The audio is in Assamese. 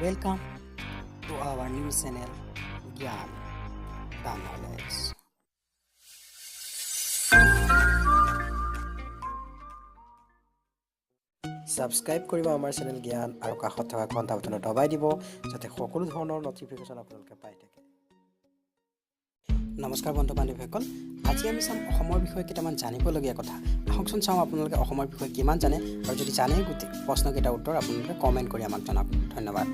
Welcome to our new channel Gyan the Knowledge. Subscribe কৰিব আমাৰ চেনেল জ্ঞান আৰু কাষত থকা ঘণ্টা বাটনত দবাই দিব যাতে সকলো ধৰণৰ নটিফিকেশ্যন আপোনালোকে পাই থাকে। নমস্কাৰ বন্ধু বান্ধৱীসকল, আজি আমি চাম অসমৰ বিষয়ে কেইটামান জানিবলগীয়া কথা। আহকচোন চাওঁ আপোনালোকে অসমৰ বিষয়ে কিমান জানে আৰু যদি জানে গোটেই প্ৰশ্নকেইটাৰ উত্তৰ আপোনালোকে কমেণ্ট কৰি আমাক জনাওক। ধন্যবাদ।